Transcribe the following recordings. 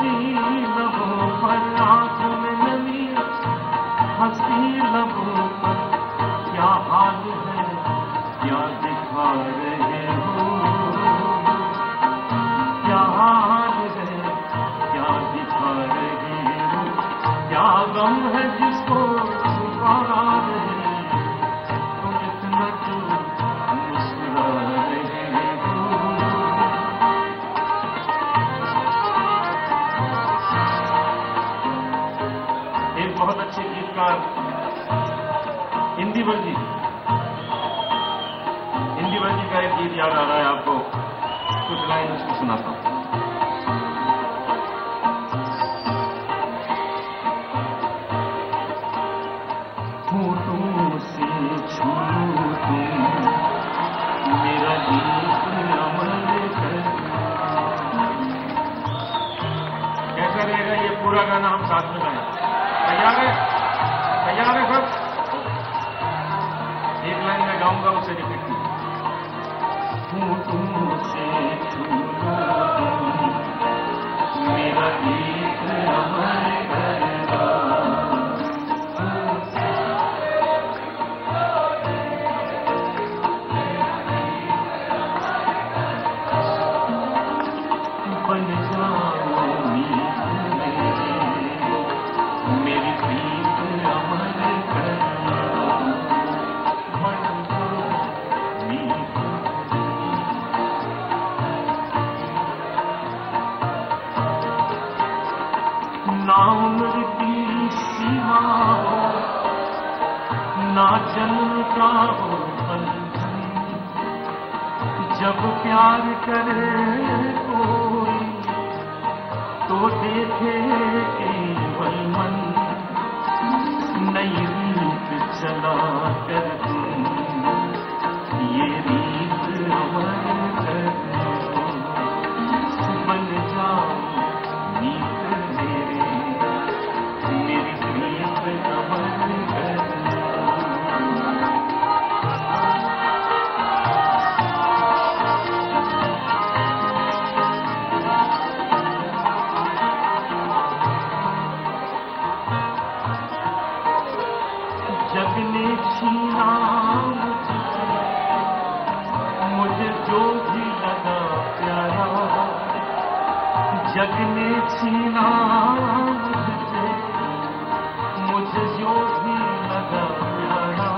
हंसी लबों पर आँख में नमी, हंसी लबों पर क्या हाल है, क्या दिखा रहे हो, क्या हाल है, क्या दिखा रहे हो, क्या गम है जिसको छुपा रहे तुम इतना जो मुस्कुरा रहे हो। एक बहुत अच्छे गीतकार इंदिवर जी का एक गीत याद आ रहा है आपको, कुछ लाइन उसको सुनाता हूं। होठों से छू तुम मेरा गीत अमर कर। कैसा रहेगा ये पूरा गाना हम साथ में गाएं? तैयार है? तैयार है सब? एक लाइन में गाऊंगा, उसे रिपीट कीजिए। होठों से छू तुम मेरा गीत अमर करेगा। बन जाओ मीत मेरी प्रीत अमर करेगा। बन जाओ मीत। ना उम्र की सीमा हो, ना जन्म का हो बंधन, जब प्यार करे कोई तो देखे केवल मन, नई रीत चला कर तुम ये रीत अमर कर दो। बन जाओ मीत मेरी प्रीत अमर कर दो। जग ने छीना मुझे जो भी लगा प्यारा, जग ने छीना मुझे जो भी लगा प्यारा,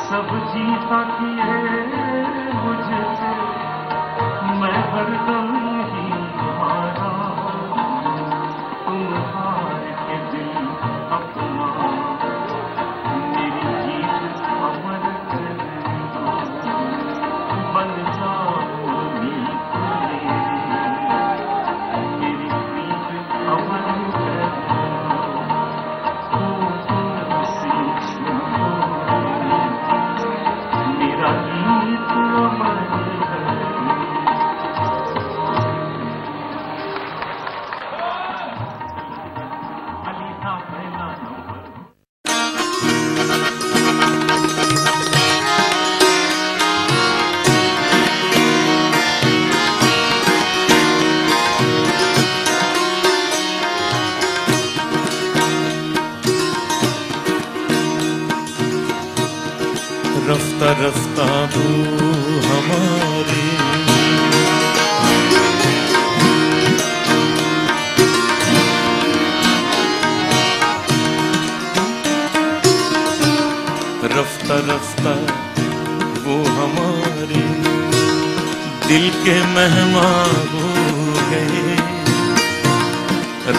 सब जीता किए मुझसे मैं हरदम ही हारा। तुम हार के दिल अपना मेरी जीत अमर कर दो। बन जाओ मीत मेरी प्रीत अमर कर दो। तुमसे छू मेरा गीत अमर कर दो। अली था पहला नंबर। रफ्ता रफ्ता तू हमारी रफ्ता रफ्ता वो हमारे दिल के मेहमान हो गए।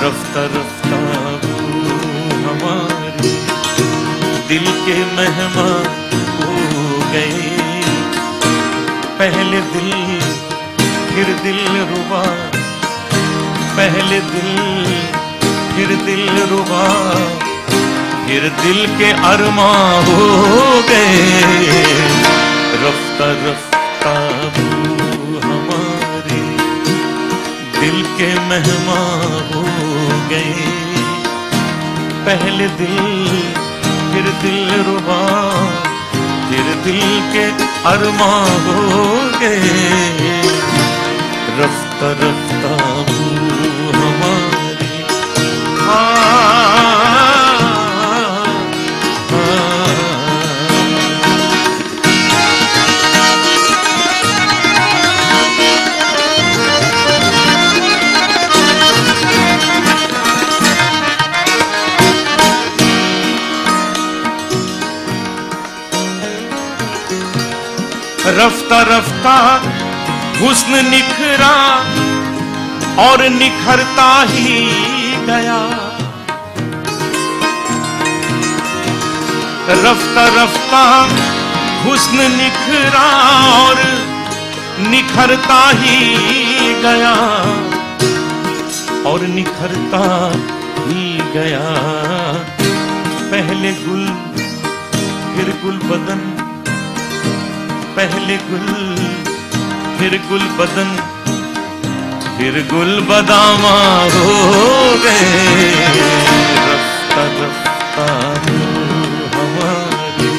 रफ्ता रफ्ता वो हमारे दिल के मेहमान हो गए। पहले दिल फिर दिल रुबा, पहले दिल फिर दिल रुबा, फिर दिल के अरमां हो गए। रफ्ता रफ्ता वो हमारे दिल के मेहमान हो गए। पहले दिल फिर दिल रुबा, फिर दिल के अरमां हो गए। रफ्ता रफ्ता रफ्ता रफ्ता हुस्न निखरा और निखरता ही गया। रफ्ता रफ्ता हुस्न निखरा और निखरता ही गया, और निखरता ही गया। पहले गुल फिर गुल बदन, पहले गुल फिर गुल बदन, फिर गुल बदामा हो गए। रफ्ता रफ्ता हमारे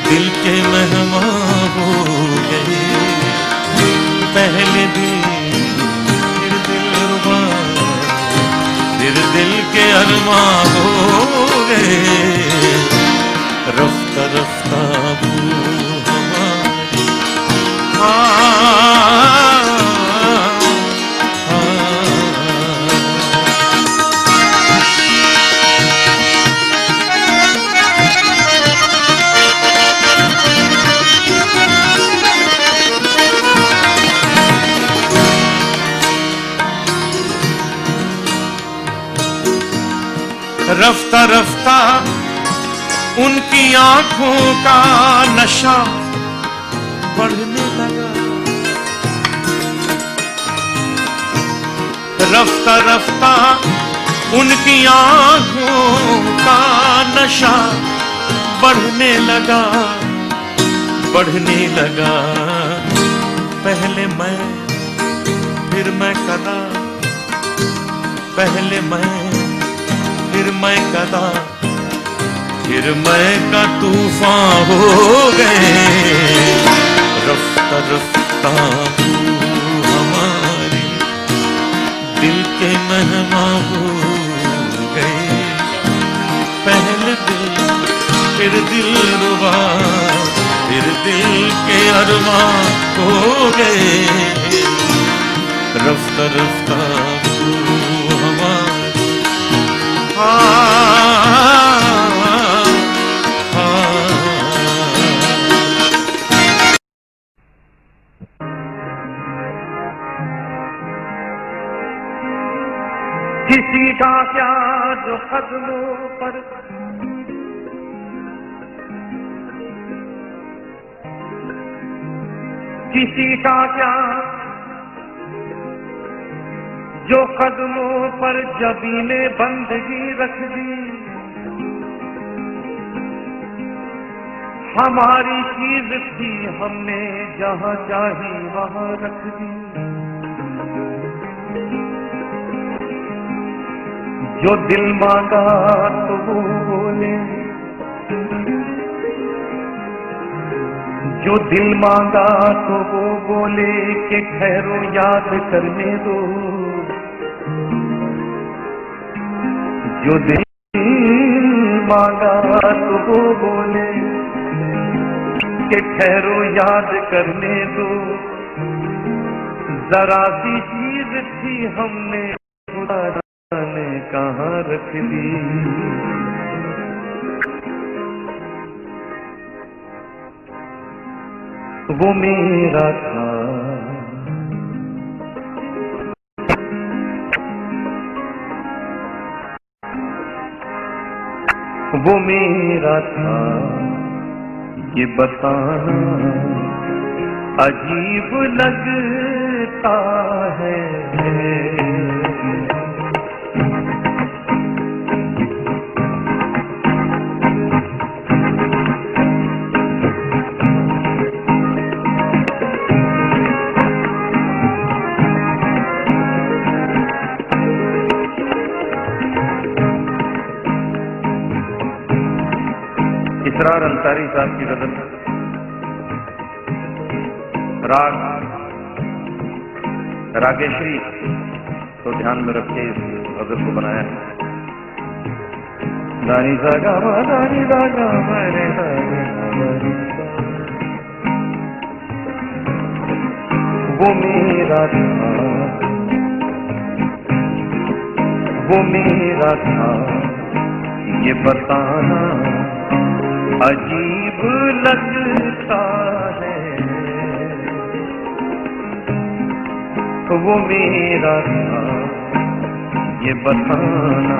दिल के मेहमान हो गए। पहले दिल फिर दिलरुबा, फिर दिल के अरमान हो गए। रफ्ता रफ्ता हमारे रफ्ता रफ्ता उनकी आंखों का नशा बढ़ने लगा। रफ्ता रफ्ता उनकी आंखों का नशा बढ़ने लगा, बढ़ने लगा। पहले मैं फिर मैं कदा, पहले मैं फिर मैं कदा, फिर मैं का तूफान हो गए। रफ्ता रफ्ता हमारे दिल के मेहमान हो गए। पहले दिल फिर दिलरुबा, फिर दिल के अरमान हो गए। रफ्ता रफ्ता हमारे किसी का क्या जो कदमों पर किसी का क्या जो कदमों पर जबीने बंदगी रख दी। हमारी चीज थी हमने जहां चाही वहां रख दी। जो दिल मांगा तो वो बोले, जो दिल मांगा तो वो बोले कि ठहरो याद करने दो। जो दिल मांगा तो वो बोले कि ठहरो याद करने दो। जरा सी चीज थी हमने खुदा ने कहाँ रख दी। वो मेरा था वो मेरा था, ये बताना अजीब लगता है। इसरार अंसारी साहब की गजल, राग रागेश्वरी तो ध्यान में रख के इस गजल को बनाया है। दानी दागा दानी दागा मेरे वो मेरा था, वो मेरा था, ये बताना अजीब लगता है। वो मेरा था ये बताना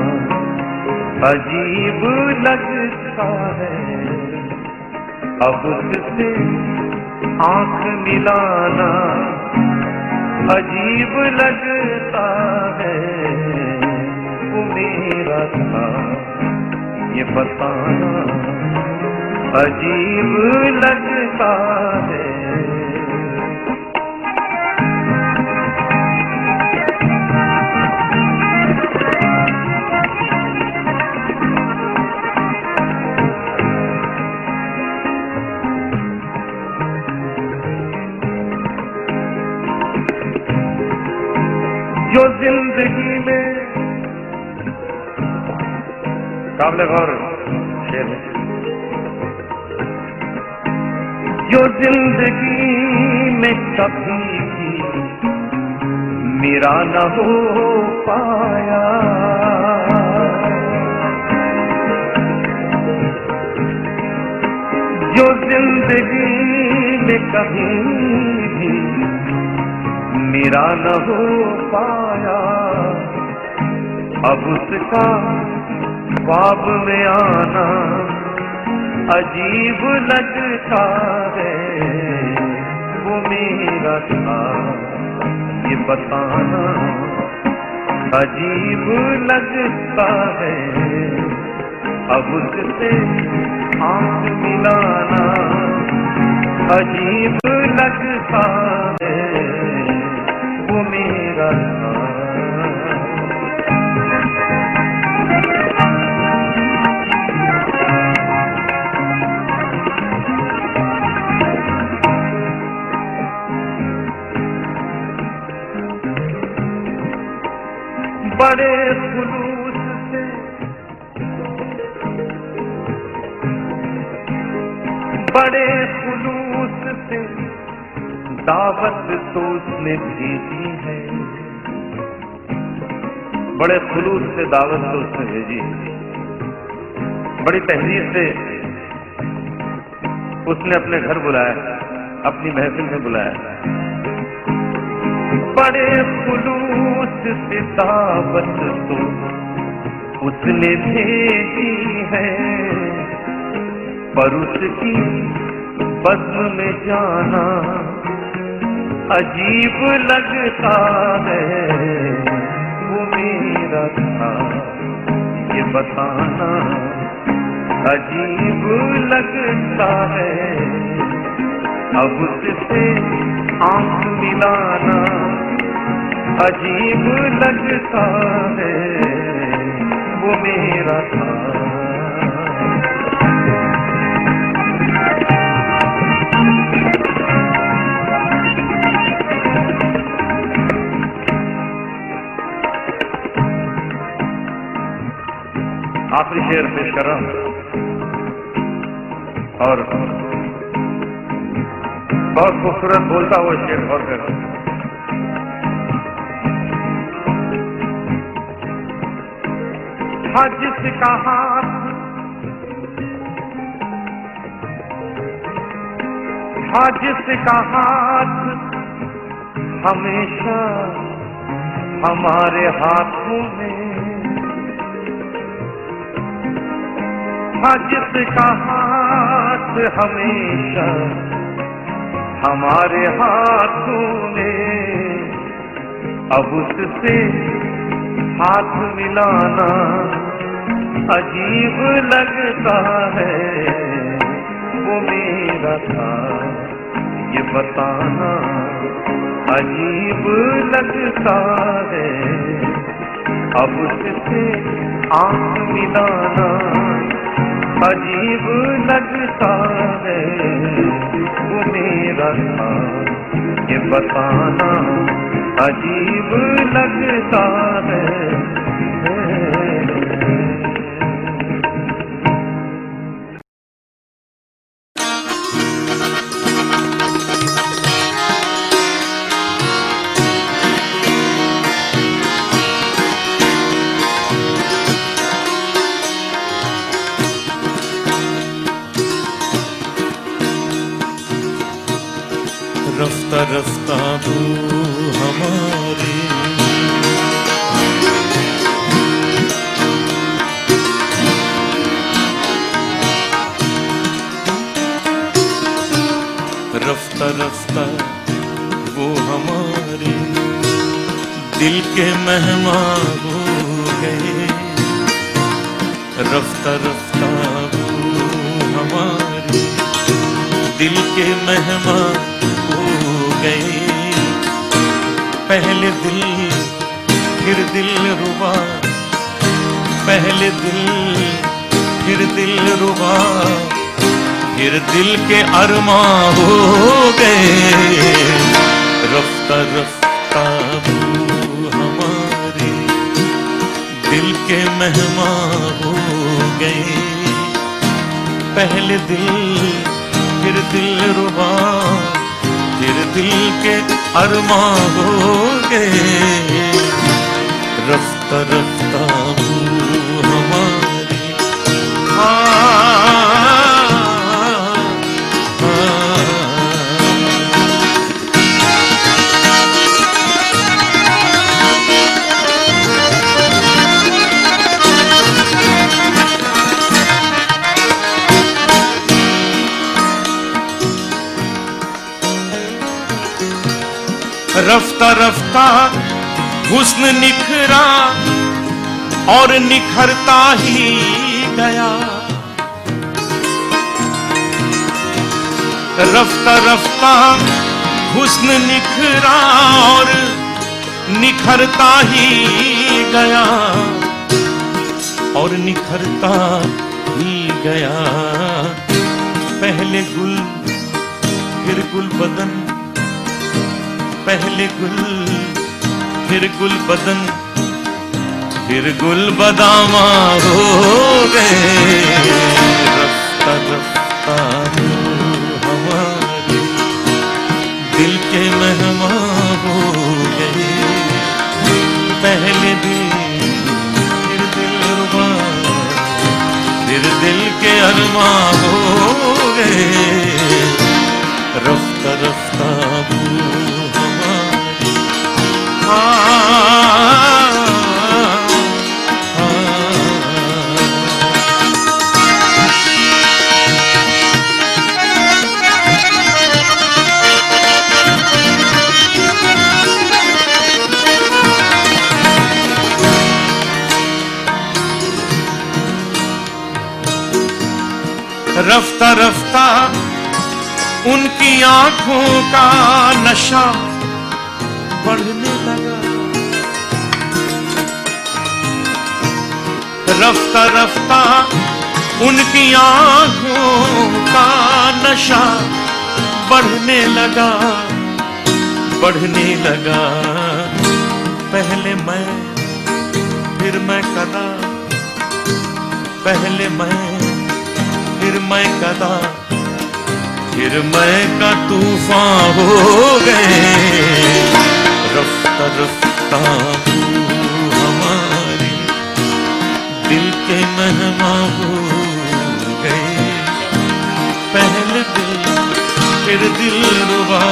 अजीब लगता है, अब उससे आंख मिलाना अजीब लगता है। वो मेरा था ये बताना अजीब लगता है। जो जिंदगी में काबिल गौर शेर है, जो जिंदगी में कभी भी मेरा न हो पाया, जो जिंदगी में कभी भी मेरा न हो पाया, अब उसका ख्वाब में आना अजीब लगता है। वो मेरा था ये बताना अजीब लगता है, अब उससे आंख मिलाना अजीब लगता है। वो मेरा था बड़े खुलूस से बड़े खुलूस से दावत तो उसने भेजी है, बड़े खुलूस से दावत तो उसने भेजी, बड़ी तहरीर से उसने अपने घर बुलाया, अपनी महफिल में बुलाया। बड़े खुलूस से दावत तो उसने भेजी है, पर उसकी बज़्म में जाना अजीब लगता है। वो मेरा था ये बताना अजीब लगता है, अब उससे आंख मिलाना अजीब लगता है। वो मेरा था आखिरी शेर पेश कर रहा हूं और बहुत खूबसूरत बोलता हुआ शेर गौर कर। हाँ जिसका हाथ हाँ जिसका हाथ हमेशा हमारे हाथों में, हाँ जिसका हाथ हमेशा हमारे हाथों में, अब उससे हाथ मिलाना अजीब लगता है। वो मेरा था ये बताना अजीब लगता है, अब उससे आंख मिलाना अजीब लगता है। वो मेरा था ये बताना अजीब लगता है। रफ्ता रफ्ता भूल हमारी। रफ्ता रफ्ता वो हमारे दिल के मेहमान हो गए। रफ्ता रफ्ता वो हमारे दिल के मेहमान हो गए। पहले दिल फिर दिल रुबा, पहले दिल फिर दिल रुबा, फिर दिल के अरमां हो गए। रफ्ता रफ्ता वो हमारे दिल के मेहमान हो गए। पहले दिल फिर दिल रुबा, फिर दिल के अरमां हो गए। रफ्ता रफ्ता वो हमारी। रफ्ता रफ्ता हुस्न निखरा और निखरता ही गया। रफ्ता रफ्ता हुस्न निखरा और निखरता ही गया, और निखरता ही गया। पहले गुल फिर गुल बदन, पहले गुल फिर गुल बदन, फिर गुल बदामा हो गए। रफ्ता रफ्ता हमारे दिल के मेहमान हो गए। पहले दिल फिर दिल रुबा, फिर दिल के अरमां हो गए। रफ्ता रफ्ता रफ्ता रफ्ता उनकी आंखों का नशा बढ़ने लगा। रफ्ता रफ्ता उनकी आंखों का नशा बढ़ने लगा, बढ़ने लगा। पहले मैं फिर मैं कदा, पहले मैं फिर मैं कदा, फिर मैं का तूफान हो गए। रफ्ता रफ्ता हमारी दिल के मेहमान हो गए। पहले दिल फिर दिल रुबा,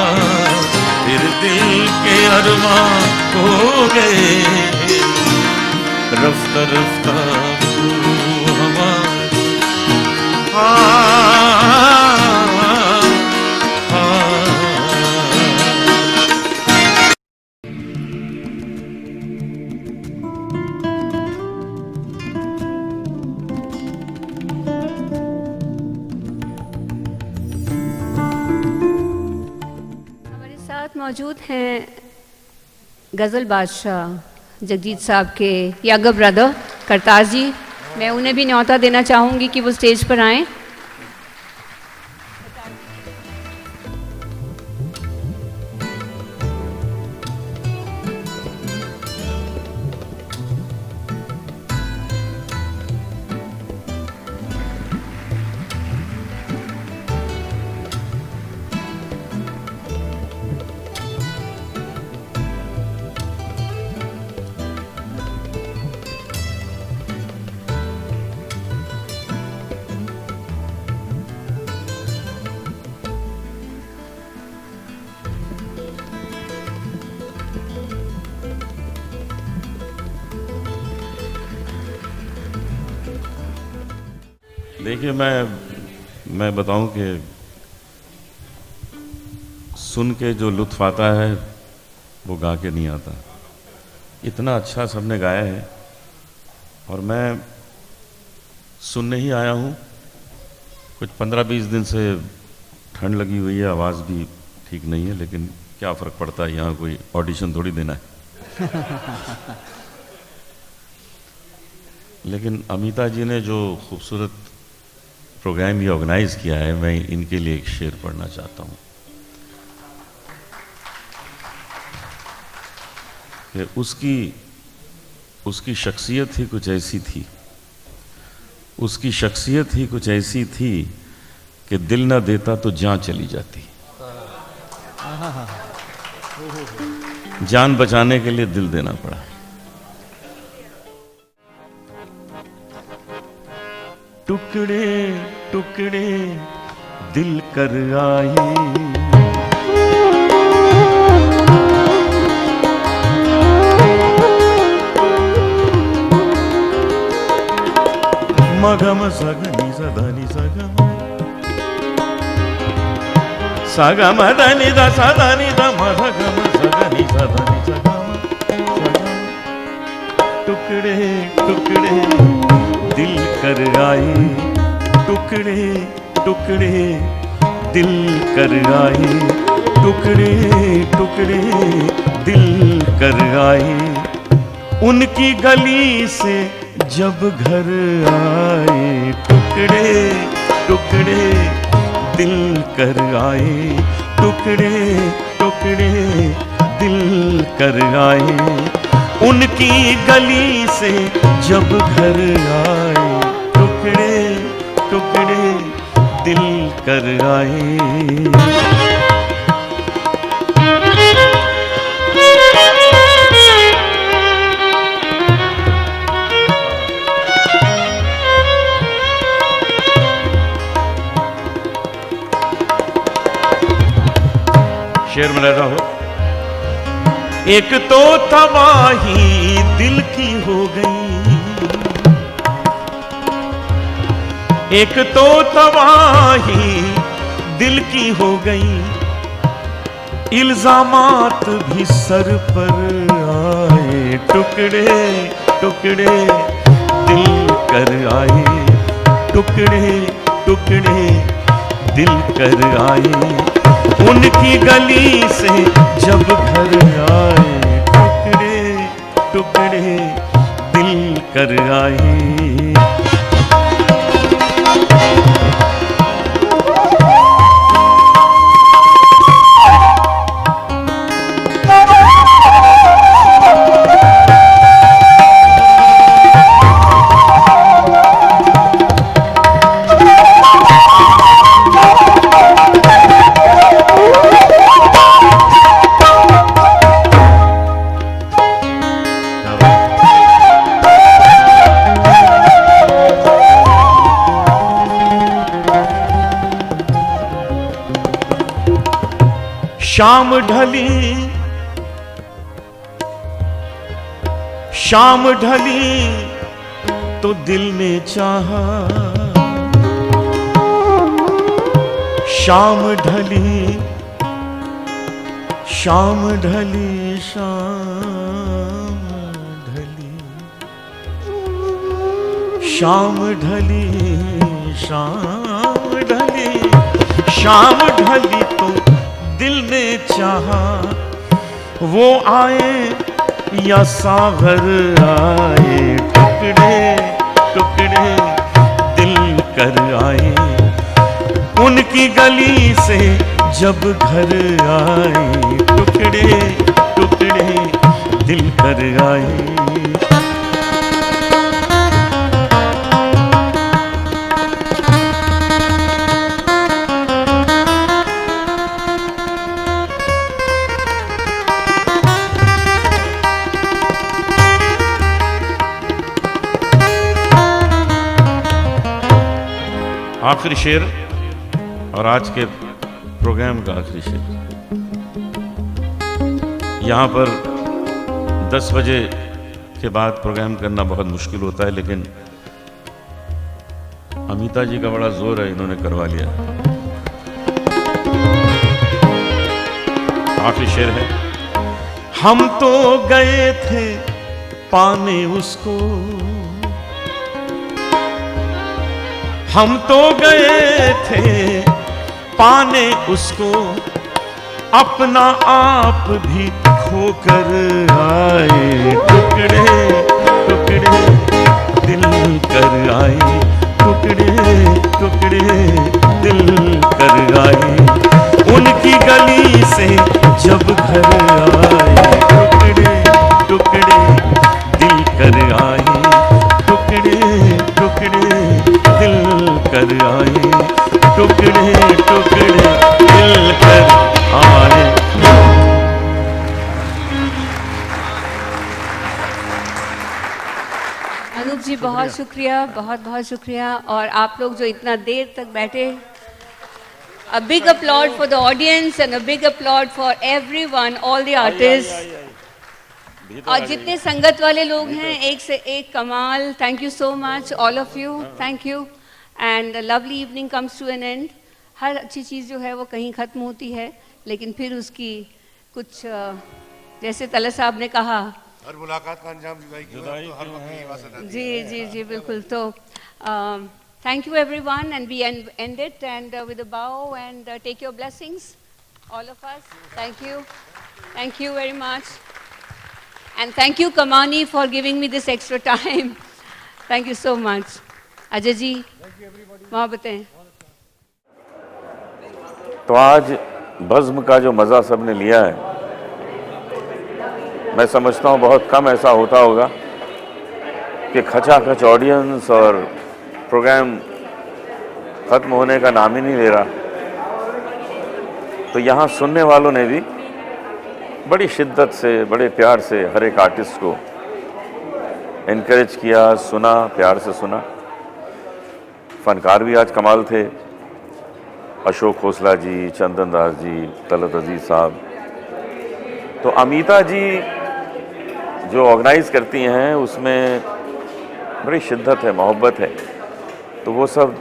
फिर दिल के अरमां हो गए। रफ्ता रफ्ता हमारी। मौजूद हैं गज़ल बादशाह जगजीत साहब के यंगर ब्रदर करतार जी। मैं उन्हें भी न्योता देना चाहूँगी कि वो स्टेज पर आएँ। देखिए, मैं बताऊं कि सुन के जो लुत्फ आता है वो गा के नहीं आता। इतना अच्छा सबने गाया है और मैं सुनने ही आया हूँ। कुछ 15-20 दिन से ठंड लगी हुई है, आवाज़ भी ठीक नहीं है, लेकिन क्या फ़र्क पड़ता है, यहाँ कोई ऑडिशन थोड़ी देना है। लेकिन अमिता जी ने जो खूबसूरत प्रोग्राम ये ऑर्गेनाइज किया है, मैं इनके लिए एक शेर पढ़ना चाहता हूँ कि उसकी शख्सियत ही कुछ ऐसी थी, उसकी शख्सियत ही कुछ ऐसी थी कि दिल ना देता तो जान चली जाती। जान बचाने के लिए दिल देना पड़ा। टुकड़े टुकड़े दिल कर आए, मगम सगनी सदनी सगम सगम दनि द सदनि द मगम सगनी सदनी सगम सगम। टुकड़े टुकड़े दिल कर आए, टुकड़े टुकड़े दिल कर आए, टुकड़े टुकड़े दिल कर आए। उनकी गली से जब घर आए, टुकड़े टुकड़े दिल कर आए, टुकड़े टुकड़े दिल कर आए। उनकी गली से जब घर आए, टुकड़े टुकड़े दिल कर आए। शेर में रहता हो। एक तो तबाही दिल की हो गई, एक तो तबाही दिल की हो गई। इल्जामात भी सर पर आए, टुकड़े टुकड़े दिल कर आए, टुकड़े टुकड़े दिल कर आए। उनकी गली से जब घर आए, टुकड़े टुकड़े दिल कर आए। शाम ढली, शाम ढली तो दिल ने चाहा, शाम ढली, शाम ढली, शाम ढली, शाम ढली, शाम ढली, शाम ढली तो दिल ने चाहा। वो आए या सागर आए, टुकड़े टुकड़े दिल कर आए। उनकी गली से जब घर आए, टुकड़े टुकड़े दिल कर आए। आखिरी शेर और आज के प्रोग्राम का आखिरी शेर। यहाँ पर 10 बजे के बाद प्रोग्राम करना बहुत मुश्किल होता है, लेकिन अमिता जी का बड़ा जोर है, इन्होंने करवा लिया। आखिरी शेर है। हम तो गए थे पाने उसको, हम तो गए थे पाने उसको, अपना आप भी खोकर आए। टुकड़े टुकड़े दिल कर आए, टुकड़े टुकड़े दिल कर आए। उनकी गली से जब घर आए, टुकड़े टुकड़े दिल कर आए, टुकड़े टुकड़े दिल कर आए, टुकड़े टुकड़े दिल कर आए। अनूप जी बहुत शुक्रिया, बहुत बहुत शुक्रिया। और आप लोग जो इतना देर तक बैठे, a big applaud for the audience and a big applaud for everyone, all the artists. और जितने संगत वाले लोग हैं, एक से एक कमाल। Thank you so much all of you, thank you. And lovely evening comes to an end. हर अच्छी चीज़ जो है वो कहीं ख़त्म होती है, लेकिन फिर उसकी कुछ जैसे तला साहब ने कहा, हर मुलाकात का अंजाम जुदाई क्यों है, तो हर वक्त यही बात है। जी जी जी बिल्कुल। तो thank you everyone, and we end it and with a bow and take your blessings, all of us. Thank you very much, and thank you Kamani for giving me this extra time. Thank you so much. Ajay ji, वहाँ बताएं। तो आज बज़्म का जो मज़ा सबने लिया है, मैं समझता हूँ बहुत कम ऐसा होता होगा कि खचाखच ऑडियंस और प्रोग्राम ख़त्म होने का नाम ही नहीं ले रहा। तो यहाँ सुनने वालों ने भी बड़ी शिद्दत से, बड़े प्यार से हर एक आर्टिस्ट को इनकरेज किया, सुना, प्यार से सुना। फनकार भी आज कमाल थे, अशोक खोसला जी, चंदन दास जी, तलत अजीज साहब। तो अमिता जी जो ऑर्गेनाइज़ करती हैं उसमें बड़ी शिद्दत है, मोहब्बत है। तो वो सब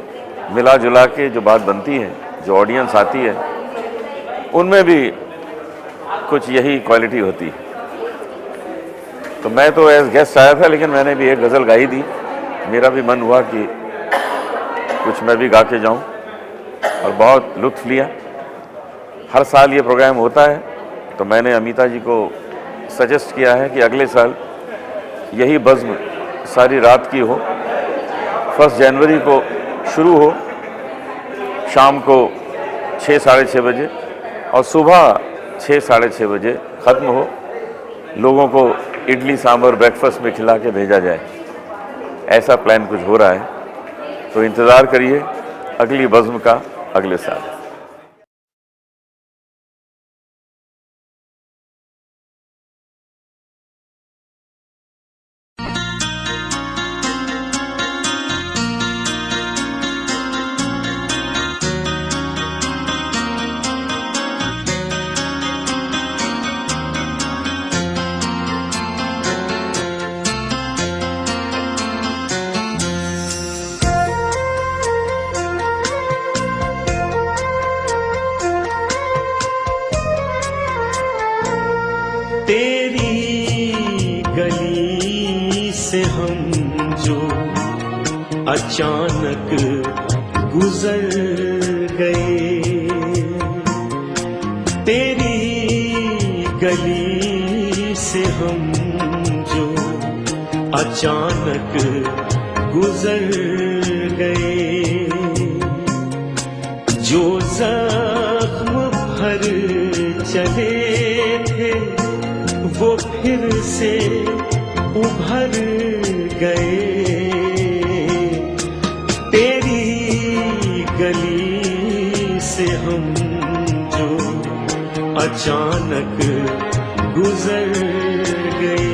मिला जुला के जो बात बनती है, जो ऑडियंस आती है, उनमें भी कुछ यही क्वालिटी होती है। तो मैं तो एज गेस्ट आया था, लेकिन मैंने भी एक गज़ल गाई थी। मेरा भी मन हुआ कि कुछ मैं भी गा के जाऊँ, और बहुत लुत्फ़ लिया। हर साल ये प्रोग्राम होता है, तो मैंने अमिता जी को सजेस्ट किया है कि अगले साल यही बज़्म सारी रात की हो। 1 जनवरी को शुरू हो, शाम को 6 साढ़े 6 बजे, और सुबह 6 साढ़े 6 बजे ख़त्म हो। लोगों को इडली सांभर ब्रेकफास्ट में खिला के भेजा जाए, ऐसा प्लान कुछ हो रहा है। तो इंतज़ार करिए अगली बज़्म का अगले साल। तेरी गली से हम जो अचानक गुजर गए, तेरी गली से हम जो अचानक गुजर गए, जो जख्म भर चले थे वो फिर से उभर गए। तेरी गली से हम जो अचानक गुजर गए।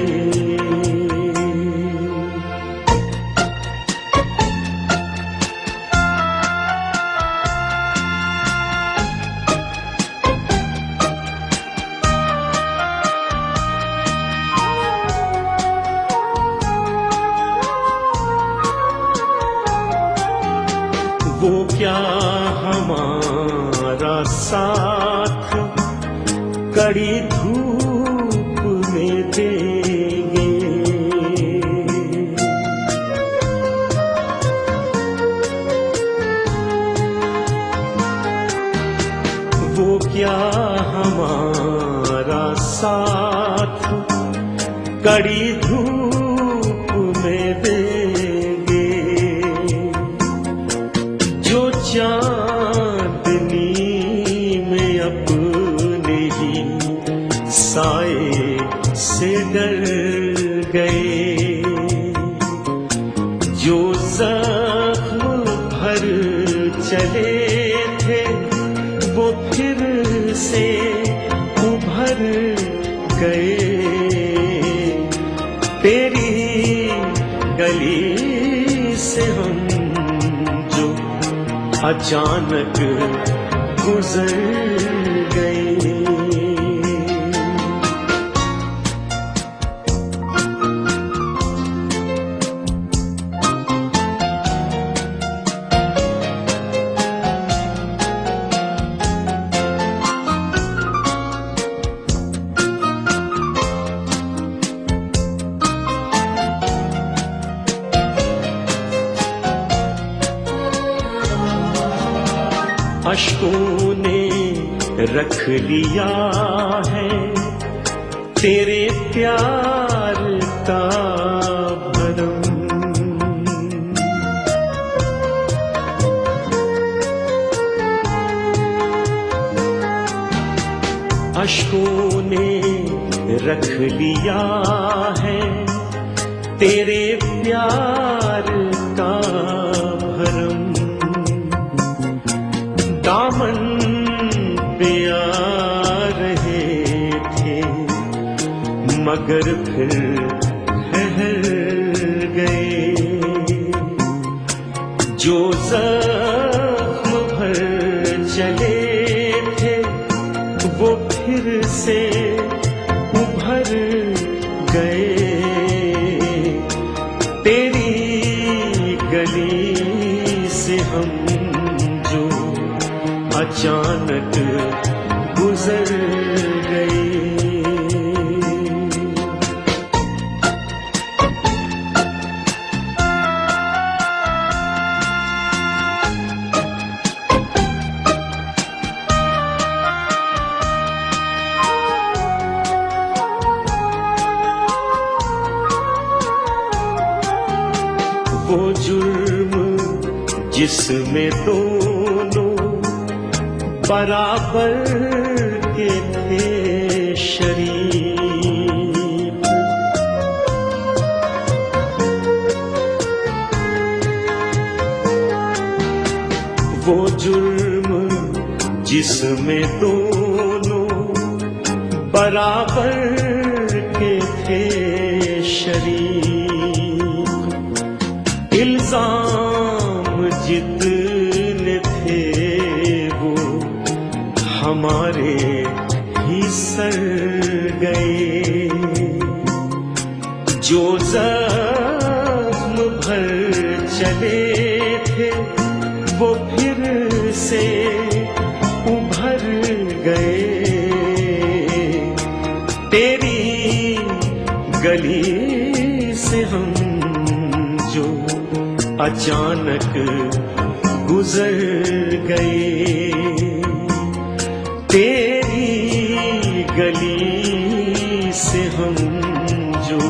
क्या हमारा साथ कड़ी धूप में देंगे, वो क्या हमारा साथ कड़ी धूप में देंगे, जो चांदनी में अपने ही साए से डर गए, जो जख्म भर चले थे वो फिर से उभर गए, तेरी गली से हम जो अचानक गुजर गए। अश्कों ने रख लिया है तेरे प्यार का भरम, अश्कों ने रख लिया है तेरे प्यार का भरम, दामन पे आ रहे थे मगर फिर ठहर गए, जो जख्म भर चले थे वो फिर से उभर गए, तेरी गली से हम जो अचानक गुजर गए। वो जुर्म जिसमें दोनों बराबर के थे शरीक, वो जुर्म जिसमें दोनों बराबर के थे शरीक, इल्जाम जितने थे वो हमारे ही सर गए, जो जख्म भर चले थे वो फिर से उभर गए, तेरी गली से हम जो अचानक गुजर गए, तेरी गली से हम जो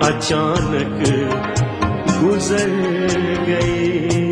अचानक गुजर गए।